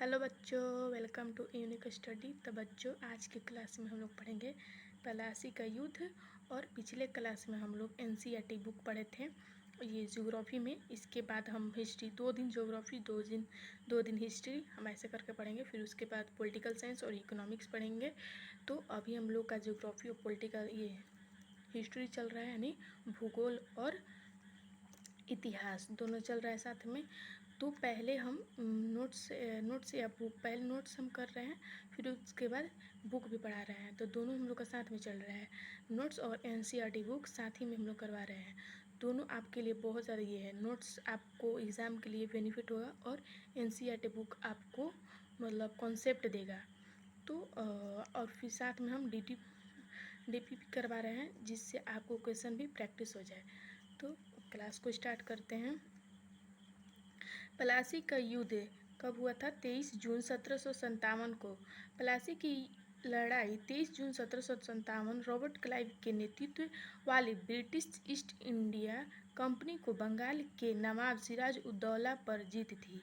Hello बच्चों, welcome to unique study. तो बच्चों, आज की क्लास में हम लोग पढ़ेंगे प्लासी का युद्ध। और पिछले क्लास में हम लोग एनसीईआरटी बुक पढ़े थे ये ज्योग्राफी में। इसके बाद हम हिस्ट्री 2 दिन ज्योग्राफी, 2 दिन हिस्ट्री, हम ऐसे करके पढ़ेंगे। फिर उसके बाद पॉलिटिकल साइंस और इकोनॉमिक्स पढ़ेंगे। तो अभी हम लोग का ज्योग्राफी और पॉलिटिकल हिस्ट्री चल रहा है, यानी भूगोल और इतिहास दोनों चल रहा है साथ में। तो पहले हम नोट्स या बुक, पहले नोट्स हम कर रहे हैं, फिर उसके बाद बुक भी पढ़ा रहे हैं। तो दोनों हम लोग का साथ में चल रहा है, नोट्स और एनसीईआरटी बुक साथ ही में हम लोग करवा रहे हैं। दोनों आपके लिए बहुत ज़्यादा ये है, नोट्स आपको एग्ज़ाम के लिए बेनिफिट होगा और एनसीईआरटी बुक आपको मतलब कॉन्सेप्ट देगा। तो और फिर साथ में हम डीपी भी करवा रहे हैं, जिससे आपको क्वेश्चन भी प्रैक्टिस हो जाए। तो क्लास को स्टार्ट करते हैं। प्लासी का युद्ध कब हुआ था? 23 जून 1757 को। प्लासी की लड़ाई 23 जून 1757 रॉबर्ट क्लाइव के नेतृत्व वाली ब्रिटिश ईस्ट इंडिया कंपनी को बंगाल के नवाब सिराज उद दौला पर जीत थी।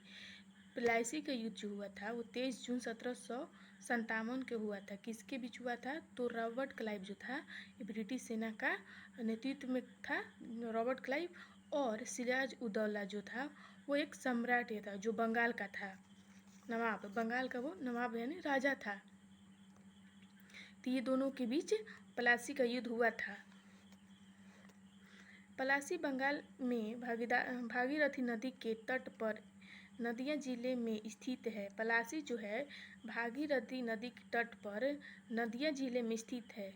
प्लासी का युद्ध जो हुआ था वो 23 जून 1757 के हुआ था। किसके बीच हुआ था? तो रॉबर्ट क्लाइव जो था, ये ब्रिटिश सेना का नेतृत्व में था रॉबर्ट क्लाइव, और सिराज उद दौला जो था वो एक सम्राट था जो बंगाल का था, नवाब, बंगाल का वो नवाब यानी राजा था। तो ये दोनों के बीच प्लासी का युद्ध हुआ था। प्लासी बंगाल में भागीरथी नदी के तट पर नदिया जिले में स्थित है। प्लासी जो है भागीरथी नदी के तट पर नदिया जिले में स्थित है।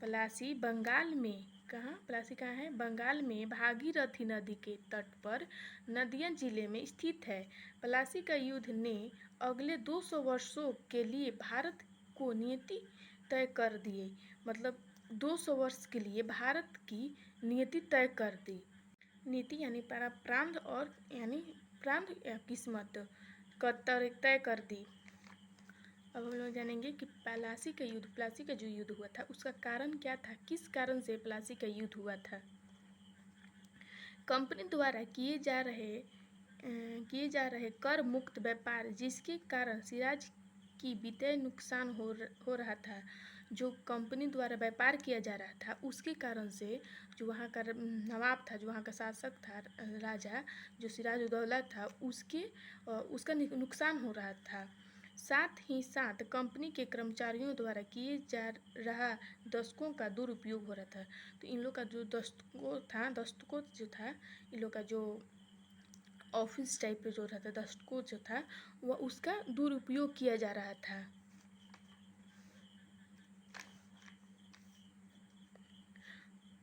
प्लासी बंगाल में, कहाँ? प्लासी कहाँ है? बंगाल में भागीरथी नदी के तट पर नदिया जिले में स्थित है। प्लासी का युद्ध ने अगले 200 वर्षों के लिए भारत को नीति तय कर दिए। मतलब 200 वर्ष के लिए भारत की नीति तय कर दी। नीति यानी प्रांत, और यानी प्रांत या किस्मत तय कर दी। अब हम लोग जानेंगे कि प्लासी का जो युद्ध हुआ था उसका कारण क्या था, किस कारण से प्लासी का युद्ध हुआ था। कंपनी द्वारा किए जा रहे कर मुक्त व्यापार, जिसके कारण सिराज की वित्तीय नुकसान हो रहा था। जो कंपनी द्वारा व्यापार किया जा रहा था उसके कारण से जो वहाँ का नवाब था, जो वहाँ का शासक था, राजा जो सिराज उद दौला था, उसका नुकसान हो रहा था। साथ ही साथ कंपनी के कर्मचारियों द्वारा किए जा रहा दस्तकों का दुरुपयोग हो रहा था। तो इन लोग का जो दस्तखत जो था, इन लोग का जो ऑफिस टाइप पे जो रहता, दस्तखत जो था, वह उसका दुरुपयोग किया जा रहा था।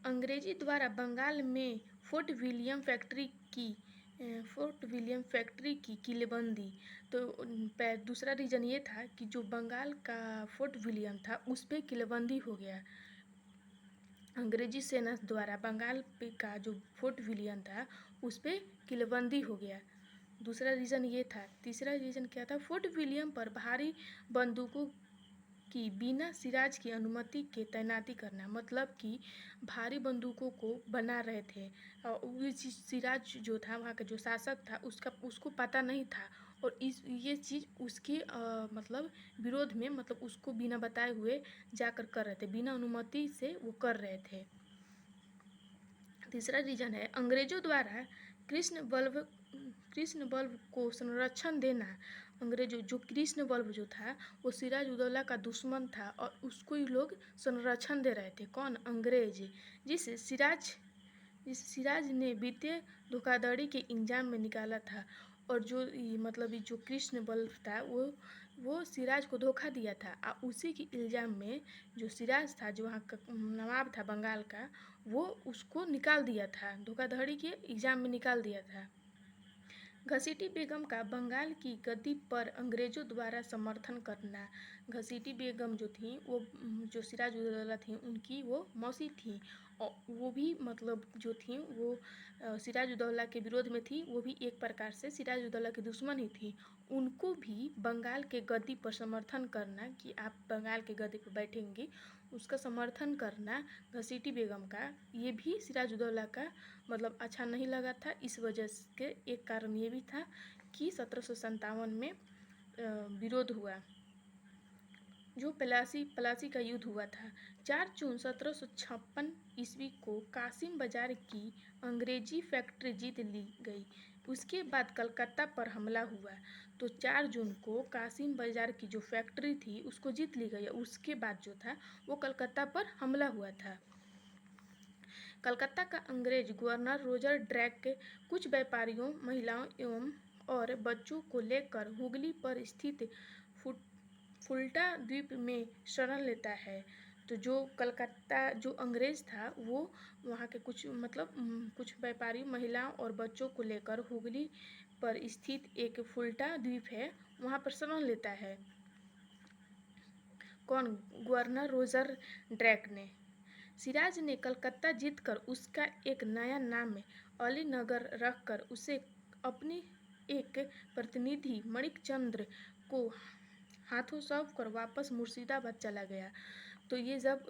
अंग्रेजी द्वारा बंगाल में फोर्ट विलियम फैक्ट्री की किलेबंदी। तो दूसरा रीज़न ये था कि जो बंगाल का फोर्ट विलियम था उस पर किलेबंदी हो गया। अंग्रेजी सेना द्वारा बंगाल पे का जो फोर्ट विलियम था उस पर किलेबंदी हो गया। दूसरा रीज़न ये था। तीसरा रीज़न क्या था? फोर्ट विलियम पर भारी बंदूकों की बिना सिराज की अनुमति के तैनाती करना। मतलब कि भारी बंदूकों को बना रहे थे और सिराज जो था, वहाँ का जो शासक था, उसको पता नहीं था, और ये चीज़ उसके मतलब विरोध में, मतलब उसको बिना बताए हुए जाकर कर रहे थे, बिना अनुमति से वो कर रहे थे। तीसरा रीज़न है अंग्रेजों द्वारा कृष्ण बल्ब को संरक्षण देना। अंग्रेजों जो कृष्ण बल्ब जो था वो सिराज उद दौला का दुश्मन था और उसको ही लोग संरक्षण दे रहे थे। कौन? अंग्रेज। जिसे सिराज ने वित्तीय धोखाधड़ी के इल्ज़ाम में निकाला था। और जो मतलब जो कृष्ण बल्ब था वो सिराज को धोखा दिया था, और उसी के इल्ज़ाम में जो सिराज था, जो वहाँ का नवाब था बंगाल का, वो उसको निकाल दिया था, धोखाधड़ी के इल्ज़ाम में निकाल दिया था। घसीटी बेगम का बंगाल की गद्दी पर अंग्रेजों द्वारा समर्थन करना। घसीटी बेगम जो थी वो जो सिराज उद दौला थी उनकी वो मौसी थी, और वो भी मतलब जो थी वो सिराज उद दौला के विरोध में थी। वो भी एक प्रकार से सिराज उद दौला की दुश्मन ही थी। उनको भी बंगाल के गद्दी पर समर्थन करना, कि आप बंगाल के गद्दी पर बैठेंगी, उसका समर्थन करना घसीटी बेगम का, ये भी सिराज उद दौला का मतलब अच्छा नहीं लगा था। इस वजह के एक कारण ये भी था कि 1757 में विरोध हुआ, जो पलासी का युद्ध हुआ था। 4 जून 1756 ईस्वी को कासिम बाजार की अंग्रेजी फैक्ट्री जीत ली गई। उसके बाद कलकत्ता पर हमला हुआ। तो 4 जून को कासिम बाजार की जो फैक्ट्री थी उसको जीत ली गई। उसके बाद जो था वो कलकत्ता पर हमला हुआ था। कलकत्ता का अंग्रेज गवर्नर रॉजर ड्रैक कुछ व्यापारियों, महिलाओं एवं और बच्चों को लेकर हुगली पर स्थित फुल्टा द्वीप में शरण लेता है। तो जो कलकत्ता जो अंग्रेज था वो वहाँ के कुछ व्यापारी, महिलाओं और बच्चों को लेकर हुगली पर स्थित एक फुल्टा द्वीप है वहाँ पर शरण लेता है। कौन? गवर्नर रॉजर ड्रैक ने। सिराज ने कलकत्ता जीतकर उसका एक नया नाम अलीनगर रखकर उसे अपनी एक प्रतिनिधि मणिकचंद्र को हाथों सौंप कर वापस मुर्शिदाबाद चला गया। तो ये जब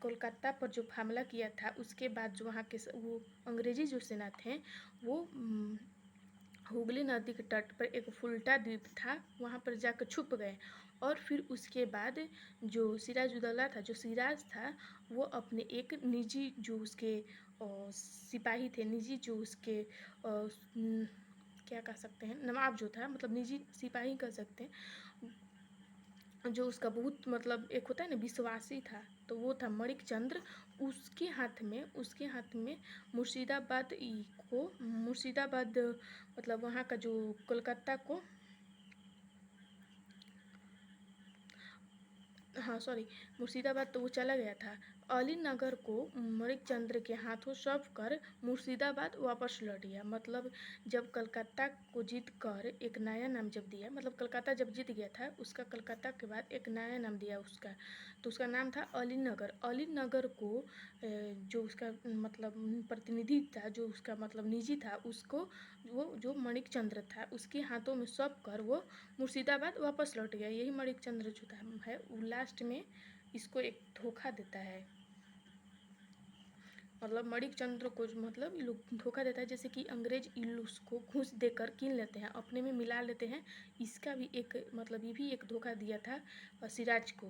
कोलकाता पर जो हमला किया था उसके बाद जो वहाँ के वो अंग्रेजी जो सेना थे वो हुगली नदी के तट पर एक फुल्टा द्वीप था वहाँ पर जाकर छुप गए। और फिर उसके बाद जो सिराजुद्दौला था, जो सिराज था, वो अपने एक निजी जो उसके सिपाही थे, निजी जो उसके क्या कह सकते हैं, नवाब जो था, मतलब निजी सिपाही कह सकते हैं, जो उसका बहुत एक होता है ना विश्वासी था, तो वो था मणिकचंद्र। उसके हाथ में मुर्शिदाबाद मतलब वहाँ का जो कोलकाता को मुर्शिदाबाद तो वो चला गया था। अलीनगर को मणिकचंद्र के हाथों सौंप कर मुर्शिदाबाद वापस लौट गया। मतलब जब कलकत्ता को जीत कर एक नया नाम जब दिया, मतलब कलकत्ता जब जीत गया था उसका कलकत्ता के बाद एक नया नाम दिया उसका, तो उसका नाम था अलीनगर। अलीनगर को जो उसका प्रतिनिधि था, जो उसका निजी था, उसको वो जो मणिकचंद्र था उसके हाथों में सौंप कर वो मुर्शिदाबाद वापस लौट गया। यही मणिकचंद्र जो है वो लास्ट में इसको एक धोखा देता है। मणिकचंद्र को लोग धोखा देता है, जैसे कि अंग्रेज उसको घूस देकर कीन लेते हैं, अपने में मिला लेते हैं। इसका भी एक ये भी एक धोखा दिया था सिराज को,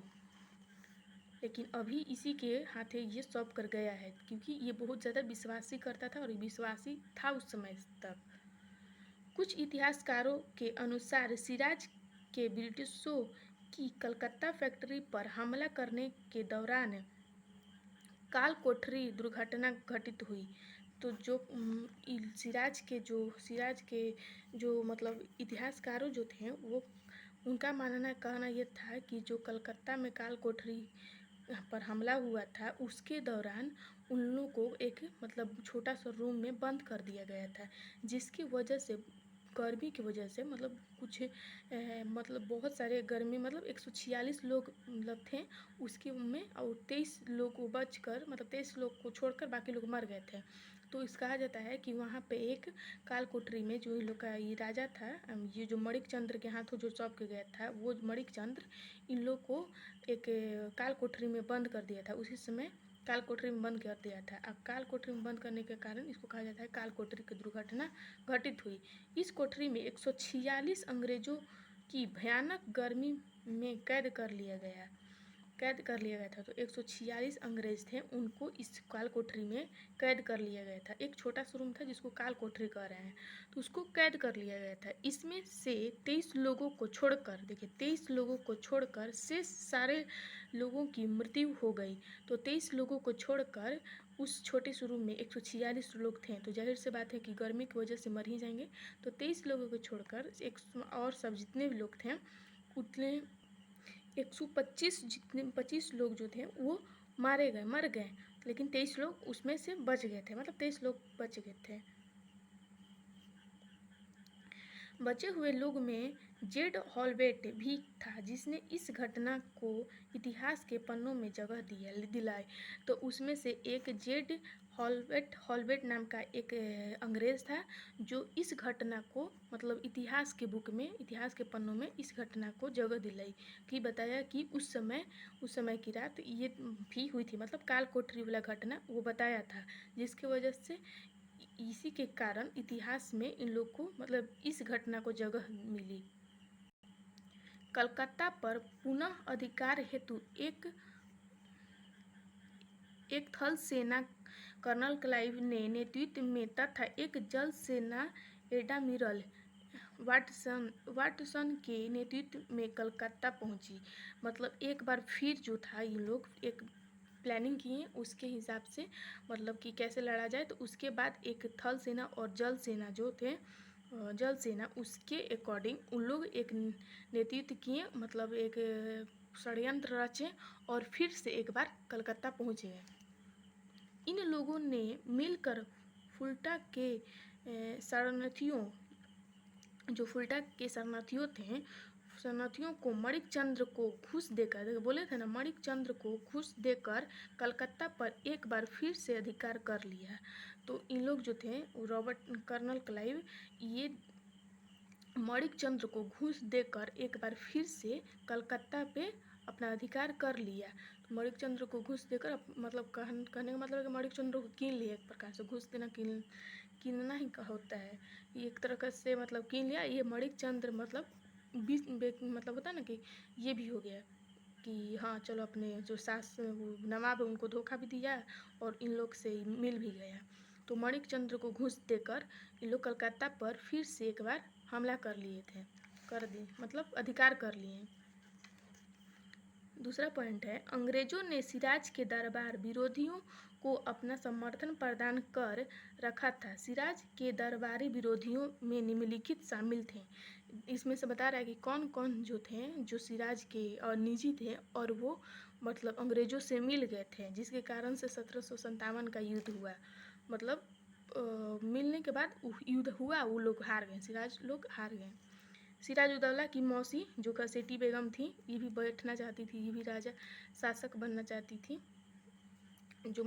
लेकिन अभी इसी के हाथे ये सौंप कर गया है, क्योंकि ये बहुत ज़्यादा विश्वासी करता था और विश्वासी था उस समय तक। कुछ इतिहासकारों के अनुसार सिराज के ब्रिटिशों की कलकत्ता फैक्ट्री पर हमला करने के दौरान काल कोठरी दुर्घटना घटित हुई। तो जो सिराज के जो इतिहासकारों जो थे वो उनका कहना ये था कि जो कलकत्ता में काल कोठरी पर हमला हुआ था उसके दौरान उन लोगों को एक छोटा सा रूम में बंद कर दिया गया था, जिसकी वजह से गर्मी की वजह से कुछ बहुत सारे गर्मी 146 लोग थे उसके में, और 23 लोग को बचकर 23 लोग को छोड़कर बाकी लोग मर गए थे। तो इस कहा जाता है कि वहाँ पे एक काल कोठरी में जो इन लोग का ये राजा था, ये जो मणिकचंद्र के हाथों जो सौंप के गया था, वो मणिकचंद्र इन लोग को एक काल कोठरी में बंद कर दिया था। उसी समय काल कोठरी में बंद कर दिया था। अब काल कोठरी में बंद करने के कारण इसको कहा जाता है काल कोठरी की दुर्घटना घटित हुई। इस कोठरी में 146 अंग्रेजों की भयानक गर्मी में कैद कर लिया गया था। तो 146 अंग्रेज थे, उनको इस काल कोठरी में कैद कर लिया गया था। एक छोटा सा रूम था जिसको काल कोठरी कह रहे हैं, तो उसको कैद कर लिया गया था। इसमें से 23 लोगों को छोड़कर, देखिए 23 लोगों को छोड़कर शेष सारे लोगों की मृत्यु हो गई। तो 23 लोगों को छोड़कर उस छोटे से रूम में 146 लोग थे, तो जाहिर सी बात है कि गर्मी की वजह से मर ही जाएंगे। तो 23 लोगों को छोड़कर और सब जितने भी लोग थे उतने 25 लोग जो थे वो मर गए, लेकिन 23 लोग उसमें से बच गए थे, 23 लोग बच गए थे। बचे हुए लोग में जेड हॉलवेट भी था, जिसने इस घटना को इतिहास के पन्नों में जगह दिलाई। तो उसमें से एक जेड हॉलवेट नाम का एक अंग्रेज था, जो इस घटना को इतिहास के बुक में, इतिहास के पन्नों में इस घटना को जगह दिलाई, कि बताया कि उस समय की रात ये भी हुई थी, काल कोठरी वाला घटना वो बताया था, जिसकी वजह से इसी के कारण इतिहास में इन लोग को इस घटना को जगह मिली। कलकत्ता पर पुनः अधिकार हेतु एक थल सेना कर्नल क्लाइव ने नेतृत्व में तथा एक जल सेना एडमिरल वाटसन के नेतृत्व में कलकत्ता पहुंची। मतलब एक बार फिर जो था ये लोग एक प्लानिंग किए उसके हिसाब से, मतलब कि कैसे लड़ा जाए। तो उसके बाद एक थल सेना और जल सेना जो थे, जल सेना उसके अकॉर्डिंग उन लोग एक नेतृत्व किए, मतलब एक षड्यंत्र रचे और फिर से एक बार कलकत्ता पहुँचे। इन लोगों ने मिलकर फुल्टा के शरणार्थियों शरणार्थियों को मणिक चंद्र को घूस देकर, बोले थे ना मणिक चंद्र को घूस देकर कलकत्ता पर एक बार फिर से अधिकार कर लिया। तो इन लोग जो थे कर्नल क्लाइव ये मणिक चंद्र को घूस देकर एक बार फिर से कलकत्ता पे अपना अधिकार कर लिया। तो मणिक चंद्र को घूस देकर, मतलब कहने का मतलब है कि मणिक चंद्र को कीन लिया। एक प्रकार से घूस देना कीनना ही होता है, एक तरह से मतलब कीन लिया। ये मणिक चंद्र मतलब मतलब होता है ना कि ये भी हो गया कि हाँ चलो अपने जो नवाब है उनको धोखा भी दिया और इन लोग से मिल भी गया। तो मणिक चंद्र को घूस देकर इन लोग कलकत्ता पर फिर से एक बार हमला कर दिए, मतलब अधिकार कर लिए। दूसरा पॉइंट है, अंग्रेजों ने सिराज के दरबार विरोधियों को अपना समर्थन प्रदान कर रखा था। सिराज के दरबारी विरोधियों में निम्नलिखित शामिल थे। इसमें से बता रहा है कि कौन कौन जो थे जो सिराज के और निजी थे और वो मतलब अंग्रेजों से मिल गए थे, जिसके कारण से 1757 का युद्ध हुआ। मतलब मिलने के बाद युद्ध हुआ, वो लोग हार गए, सिराज लोग हार गए। सिराजुद्दौला की मौसी जो कसेटी बेगम थी, ये भी बैठना चाहती थी, ये भी राजा शासक बनना चाहती थी, जो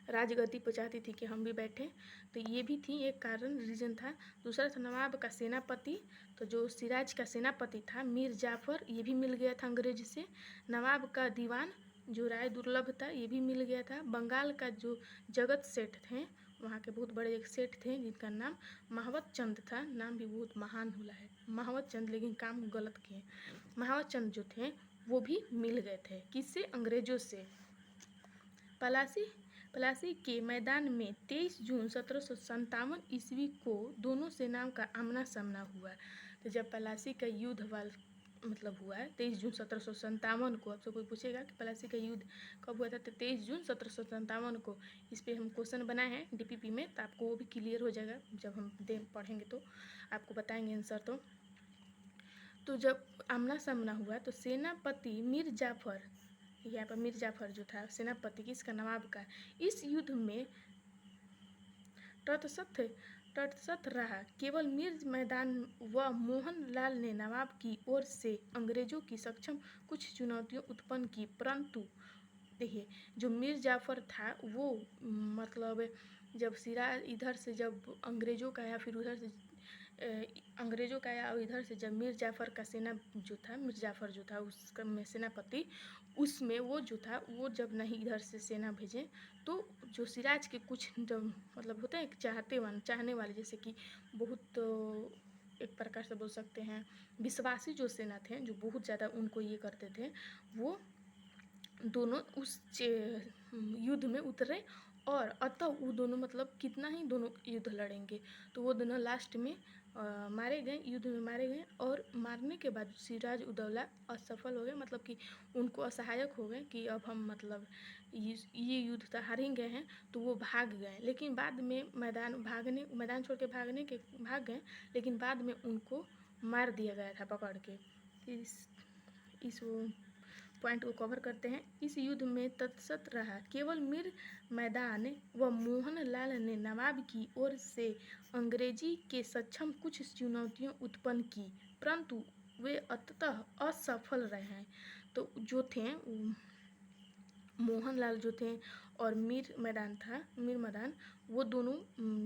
राजगद्दी पर चाहती थी कि हम भी बैठें। तो ये भी थी, एक कारण रीज़न था। दूसरा था नवाब का सेनापति, तो जो सिराज का सेनापति था मीर जाफ़र, ये भी मिल गया था अंग्रेज से। नवाब का दीवान जो राय दुर्लभ था, ये भी मिल गया था। बंगाल का जो जगत सेठ थे, वहाँ के बहुत बड़े एक सेठ थे जिनका नाम महावत चंद था, नाम भी बहुत महान हुआ है महावत चंद, लेकिन काम गलत किए। महावत चंद जो थे वो भी मिल गए थे, किससे? अंग्रेजों से। पलासी के मैदान में 23 जून 1757 ईस्वी को दोनों सेनाओं का आमना सामना हुआ। तो जब पलासी का युद्ध मतलब हुआ है 23 जून 1757 को। आपसे कोई पूछेगा कि पलासी का युद्ध कब हुआ था, तो 23 जून 1757 को। इस पर हम क्वेश्चन बनाए हैं डीपीपी में, तो आपको वो भी क्लियर हो जाएगा जब हम पढ़ेंगे तो आपको बताएंगे आंसर। तो जब आमना सामना हुआ तो सेनापति मीर जाफ़र, यहाँ पर मीर जाफ़र जो था सेनापति किसका? नवाब का, इस युद्ध में तटस्थ रहा। केवल मीर मैदान व मोहन लाल ने नवाब की ओर से अंग्रेजों की समक्ष कुछ चुनौतियां उत्पन्न की, परंतु देखिए जो मीर जाफ़र था वो मतलब जब सिराज इधर से जब अंग्रेजों का आया, फिर उधर से अंग्रेजों का आया, और इधर से जब मीर जाफ़र का सेना जो था, मीर जाफ़र जो था उसका सेनापति, उसमें वो जो था वो जब नहीं इधर से सेना भेजे तो जो सिराज के कुछ जब मतलब होते हैं चाहने वाले, जैसे कि बहुत एक प्रकार से बोल सकते हैं विश्वासी जो सेना थे, जो बहुत ज़्यादा उनको ये करते थे, वो दोनों उस युद्ध में उतरे और अतः वो दोनों मतलब कितना ही दोनों युद्ध लड़ेंगे, तो वो दोनों लास्ट में मारे गए, युद्ध में मारे गए। और मारने के बाद सिराजुद्दौला असफल हो गए, मतलब कि उनको असहायक हो गए कि अब हम मतलब ये युद्ध तो हार ही गए हैं, तो वो भाग गए। लेकिन बाद में मैदान छोड़ के भाग गए, लेकिन बाद में उनको मार दिया गया था पकड़ के। इस पॉइंट को कवर करते हैं। इस युद्ध में तटस्थ रहा। केवल मीर मैदान व मोहन लाल ने नवाब की ओर से अंग्रेजी के सक्षम कुछ चुनौतियां उत्पन्न की, परंतु वे अंततः असफल रहे। तो जो थे मोहन लाल जो थे और मीर मैदान वो दोनों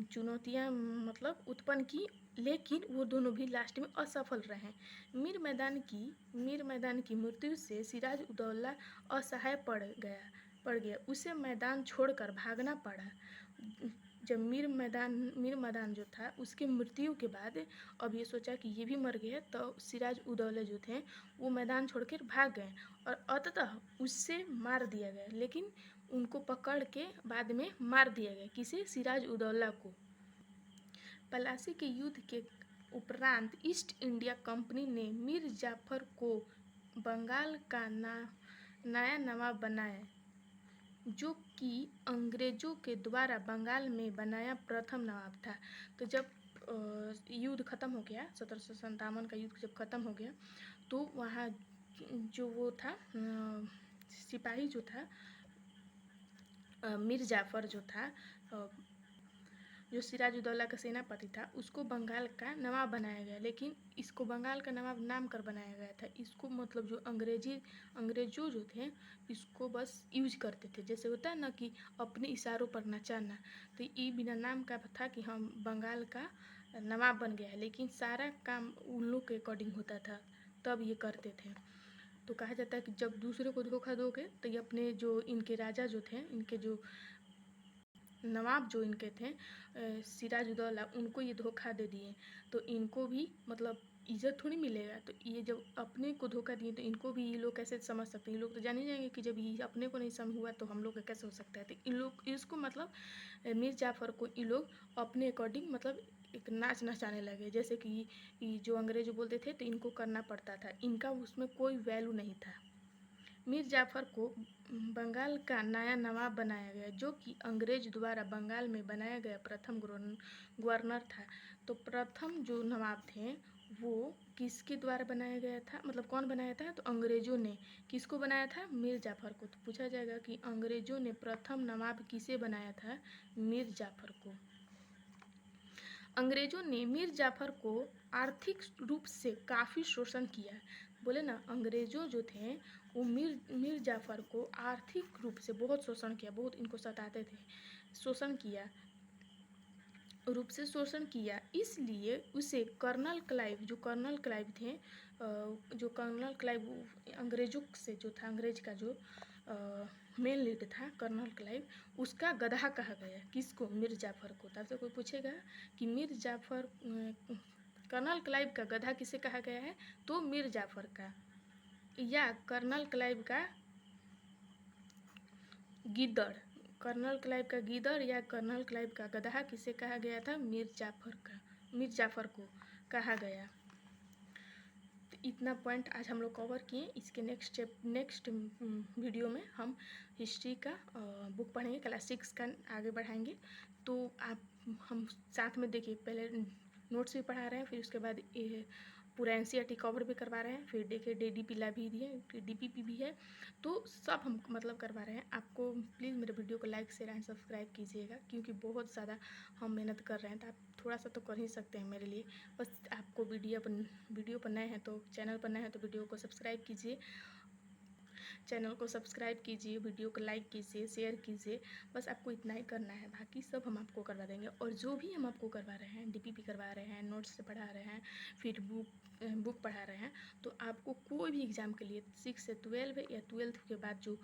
चुनौतियां मतलब उत्पन्न की, लेकिन वो दोनों भी लास्ट में असफल रहे। मीर मैदान की मृत्यु से सिराजुद्दौला असहाय पड़ गया। उसे मैदान छोड़कर भागना पड़ा। जब मीर मदान जो था उसके मृत्यु के बाद अब ये सोचा कि ये भी मर गए, तो सिराज उदौला जो थे वो मैदान छोड़कर भाग गए और अंततः उससे मार दिया गया। लेकिन उनको पकड़ के बाद में मार दिया गया, किसे? सिराज उदौला को। प्लासी के युद्ध के उपरांत ईस्ट इंडिया कंपनी ने मीर जाफर को बंगाल का नया नवाब बनाया, जो कि अंग्रेजों के द्वारा बंगाल में बनाया प्रथम नवाब था। तो जब युद्ध ख़त्म हो गया, 1757 का युद्ध जब ख़त्म हो गया, तो वहाँ जो वो था सिपाही जो था मीर जाफ़र जो था, जो सिराजुद्दौला का सेनापति था, उसको बंगाल का नवाब बनाया गया। लेकिन इसको बंगाल का नवाब नाम कर बनाया गया था। इसको मतलब जो अंग्रेजों जो थे इसको बस यूज करते थे, जैसे होता है ना कि अपने इशारों पर नचाना। तो ये बिना नाम का था कि हम बंगाल का नवाब बन गया है, लेकिन सारा काम उन लोग के अकॉर्डिंग होता था, तब ये करते थे। तो कहा जाता है कि जब दूसरे को धोखा दोगे तो ये अपने जो इनके राजा जो थे, इनके जो नवाब जो इनके थे सिराजुद्दौला, उनको ये धोखा दे दिए, तो इनको भी मतलब इज्जत थोड़ी मिलेगा। तो ये जब अपने को धोखा दिए तो इनको भी ये लोग कैसे समझ सकते हैं? ये लोग तो जान ही जाएंगे कि जब ये अपने को नहीं समझ हुआ तो हम लोग का कैसे हो सकता है। तो इन लोग इसको मतलब मीर जाफ़र को ये लोग अपने अकॉर्डिंग मतलब एक नाच नचाने लगे, जैसे कि जो अंग्रेज बोलते थे तो इनको करना पड़ता था, इनका उसमें कोई वैल्यू नहीं था। मीर जाफ़र को बंगाल का नया नवाब बनाया गया, जो कि अंग्रेज द्वारा बंगाल में बनाया गया प्रथम गवर्नर था। तो प्रथम जो नवाब थे वो किसके द्वारा बनाया गया था, मतलब कौन बनाया था? तो अंग्रेजों ने। किसको बनाया था? मीर जाफ़र को। तो पूछा जाएगा कि अंग्रेजों ने प्रथम नवाब किसे बनाया था? मीर जाफ़र को। अंग्रेजों ने मीर जाफ़र को आर्थिक रूप से काफ़ी शोषण किया। बोले ना, अंग्रेजों जो थे वो मीर जाफ़र को आर्थिक रूप से बहुत शोषण किया, बहुत इनको सताते थे, शोषण किया, रूप से शोषण किया। इसलिए उसे कर्नल क्लाइव, जो कर्नल क्लाइव थे, जो कर्नल क्लाइव अंग्रेजों से जो था, अंग्रेज का जो मेन लीड था कर्नल क्लाइव, उसका गधा कहा गया। किसको? मीर जाफ़र को। तब से कोई पूछेगा कि मीर जाफ़र कर्नल क्लाइव का गधा किसे कहा गया है? तो मीर जाफ़र का, या कर्नल क्लाइव का गिद्दड़। कर्नल क्लाइव का गिद्दड़ या कर्नल क्लाइव का गधा किसे कहा गया था? मीर जाफ़र को कहा गया। तो इतना पॉइंट आज हम लोग कवर किए। इसके नेक्स्ट वीडियो में हम हिस्ट्री का बुक पढ़ेंगे, क्लास 6 का आगे बढ़ाएंगे। तो हम साथ में देखिए, पहले नोट्स भी पढ़ा रहे हैं, फिर उसके बाद पूरा एनसीईआरटी कवर भी करवा रहे हैं, फिर देखिए डीडीपी ला भी दिए, डीपीपी भी है, तो सब हम मतलब करवा रहे हैं। आपको प्लीज़ मेरे वीडियो को लाइक शेयर एंड सब्सक्राइब कीजिएगा, क्योंकि बहुत ज़्यादा हम मेहनत कर रहे हैं, तो आप थोड़ा सा तो कर ही सकते हैं मेरे लिए। बस आपको वीडियो पर नए हैं तो चैनल पर नए हैं तो वीडियो को सब्सक्राइब कीजिए, चैनल को सब्सक्राइब कीजिए, वीडियो को लाइक कीजिए, शेयर कीजिए। बस आपको इतना ही करना है, बाकी सब हम आपको करवा देंगे। और जो भी हम आपको करवा रहे हैं, डीपीपी करवा रहे हैं, नोट्स से पढ़ा रहे हैं, फिर बुक पढ़ा रहे हैं, तो आपको कोई भी एग्ज़ाम के लिए 6 से 12 या 12th के बाद जो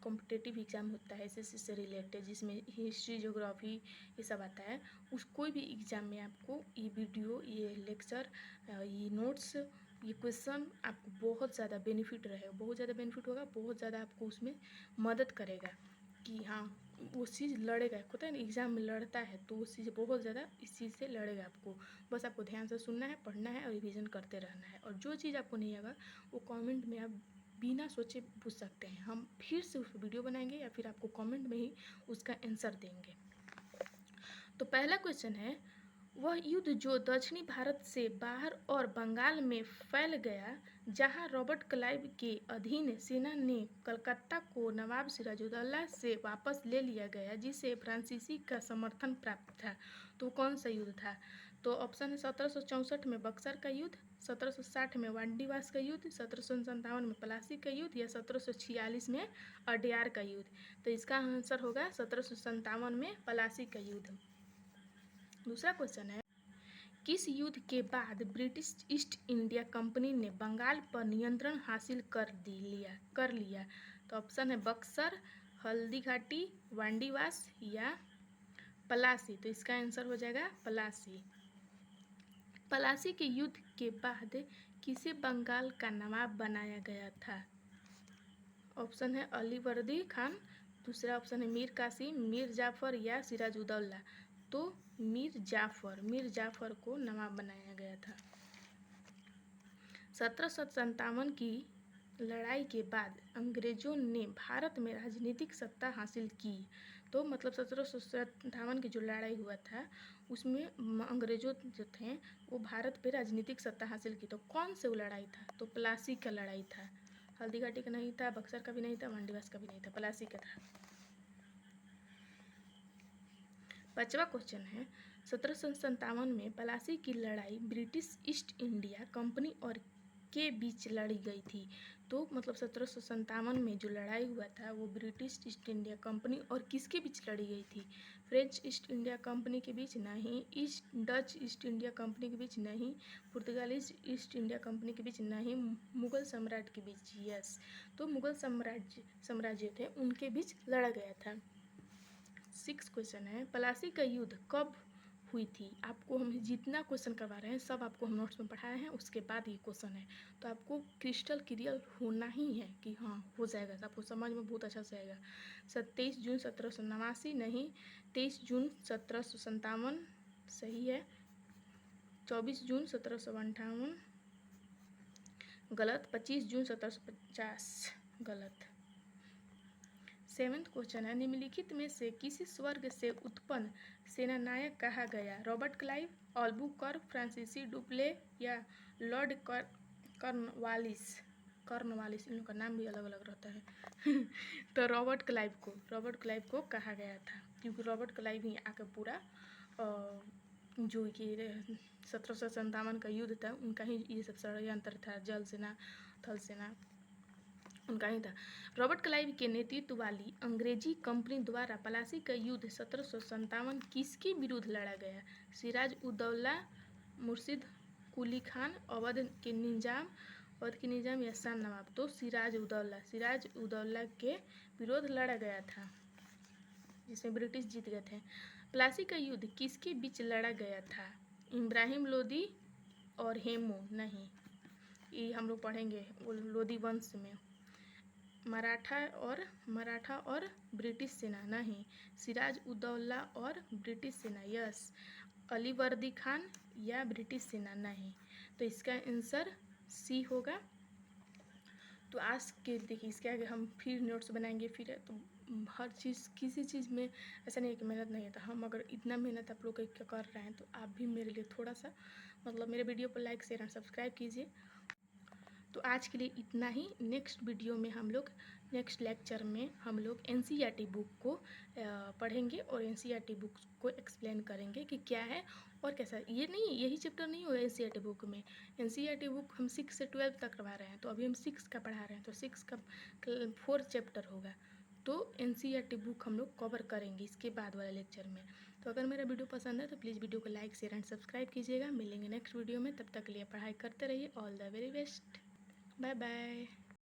कॉम्पिटेटिव एग्ज़ाम होता है एसएससी से रिलेटेड, जिसमें हिस्ट्री, ज्योग्राफी ये सब आता है, उस कोई भी एग्ज़ाम में आपको ये वीडियो, ये लेक्चर, ये नोट्स, ये क्वेश्चन आपको बहुत ज़्यादा बेनिफिट रहेगा, बहुत ज़्यादा बेनिफिट होगा, बहुत ज़्यादा आपको उसमें मदद करेगा कि हाँ वो चीज़ लड़ेगा। होता है ना, एग्ज़ाम में लड़ता है, तो उस चीज़ बहुत ज़्यादा इस चीज़ से लड़ेगा आपको। बस आपको ध्यान से सुनना है, पढ़ना है और रिवीजन करते रहना है। और जो चीज़ आपको नहीं आएगा वो कमेंट में आप बिना सोचे पूछ सकते हैं, हम फिर से उस वीडियो बनाएंगे या फिर आपको कमेंट में ही उसका आंसर देंगे। तो पहला क्वेश्चन है, वह युद्ध जो दक्षिणी भारत से बाहर और बंगाल में फैल गया, जहां रॉबर्ट क्लाइव के अधीन सेना ने कलकत्ता को नवाब सिराजुद्दौला से वापस ले लिया गया, जिसे फ्रांसीसी का समर्थन प्राप्त था। तो कौन सा युद्ध था? तो ऑप्शन है 1764 में बक्सर का युद्ध, 1760 में वांडीवास का युद्ध, 1757 में प्लासी का युद्ध, या 1746 में अड्यार का युद्ध। तो इसका आंसर होगा 1757 में प्लासी का युद्ध। दूसरा क्वेश्चन है, किस युद्ध के बाद ब्रिटिश ईस्ट इंडिया कंपनी ने बंगाल पर नियंत्रण हासिल कर लिया? तो ऑप्शन है बक्सर, हल्दी घाटी, वांडीवास या पलासी, तो इसका आंसर हो जाएगा पलासी। पलासी के युद्ध के बाद किसे बंगाल का नवाब बनाया गया था? ऑप्शन है अलीवर्दी खान, दूसरा ऑप्शन है मीर कासिम, मीर जाफर या सिराजुद्दौला। तो मीर जाफर को नवाब बनाया गया था। 1757 की लड़ाई के बाद अंग्रेजों ने भारत में राजनीतिक सत्ता हासिल की। तो मतलब 1757 की जो लड़ाई हुआ था उसमें अंग्रेजों जो थे वो भारत पे राजनीतिक सत्ता हासिल की। तो कौन से वो लड़ाई था? तो प्लासी का लड़ाई था। हल्दीघाटी का नहीं था, बक्सर का भी नहीं था, मंडीवास का भी नहीं था, प्लासी का था। 5वां क्वेश्चन है 1757 में प्लासी की लड़ाई ब्रिटिश ईस्ट इंडिया कंपनी और के बीच लड़ी गई थी। तो मतलब 1757 में जो लड़ाई हुआ था वो ब्रिटिश ईस्ट इंडिया कंपनी और किसके बीच लड़ी गई थी? फ्रेंच ईस्ट इंडिया कंपनी के बीच नहीं, डच ईस्ट इंडिया कंपनी के बीच नहीं, पुर्तगालीज ईस्ट इंडिया कंपनी के बीच नहीं, मुगल सम्राट के बीच। यस, तो मुगल साम्राज्य थे उनके बीच लड़ा गया था। 6 क्वेश्चन है प्लासी का युद्ध कब हुई थी? आपको हम जितना क्वेश्चन करवा रहे हैं सब आपको हम नोट्स में पढ़ाए हैं, उसके बाद ये क्वेश्चन है। तो आपको क्रिस्टल क्लियर होना ही है कि हाँ हो जाएगा, आपको समझ में बहुत अच्छा से आएगा। 27 जून 1789 नहीं, 23 जून 1757 सही है, 24 जून 1758 गलत, 25 जून 1750 गलत। 7th क्वेश्चन है निम्नलिखित में से किसी स्वर्ग से उत्पन्न सेनानायक कहा गया? रॉबर्ट क्लाइव, अल्बुकर्क, फ्रांसीसी डुप्ले या लॉर्ड कॉर्नवालिस। इन लोगों का नाम भी अलग अलग रहता है तो रॉबर्ट क्लाइव को कहा गया था, क्योंकि रॉबर्ट क्लाइव ही आकर पूरा जो कि 1757 का युद्ध था उनका ही ये सब षड्यंत्र था, जल सेना थल सेना उनका ही था। रॉबर्ट क्लाइव के नेतृत्व वाली अंग्रेजी कंपनी द्वारा प्लासी का युद्ध 1757 किसके विरुद्ध लड़ा गया? सिराज उद्दौला, मुर्शिद कुली खान, अवध के निजाम या शाह नवाब। तो सिराज उद्दौला के विरोध लड़ा गया था जिसमें ब्रिटिश जीत गए थे। प्लासी का युद्ध किसके बीच लड़ा गया था? इब्राहिम लोदी और हेमू नहीं, ये हम लोग पढ़ेंगे वो लोदी वंश में। मराठा और ब्रिटिश सेना नहीं, सिराज उद्दौला और ब्रिटिश सेना। यस, अलीवर्दी खान या ब्रिटिश सेना नहीं। तो इसका आंसर सी होगा। तो आज के देखिए इसके आगे हम फिर नोट्स बनाएंगे, फिर तो हर चीज़ किसी चीज़ में ऐसा नहीं है कि मेहनत नहीं है। तो हम अगर इतना मेहनत आप लोग कर रहे हैं तो आप भी मेरे लिए थोड़ा सा मतलब मेरे वीडियो पर लाइक शेयर और सब्सक्राइब कीजिए। तो आज के लिए इतना ही। नेक्स्ट वीडियो में हम लोग नेक्स्ट लेक्चर में हम लोग NCERT बुक को पढ़ेंगे और NCERT बुक को एक्सप्लेन करेंगे कि क्या है और कैसा। ये नहीं, यही चैप्टर नहीं होगा NCERT बुक में। NCERT बुक हम 6 से 12 तक करवा रहे हैं, तो अभी हम 6 का पढ़ा रहे हैं, तो 6 का 4 चैप्टर होगा। तो NCERT बुक हम लोग कवर करेंगे इसके बाद वाले लेक्चर में। तो अगर मेरा वीडियो पसंद है तो प्लीज़ वीडियो को लाइक शेयर एंड सब्सक्राइब कीजिएगा। मिलेंगे नेक्स्ट वीडियो में, तब तक के लिए पढ़ाई करते रहिए। All the very best, bye bye.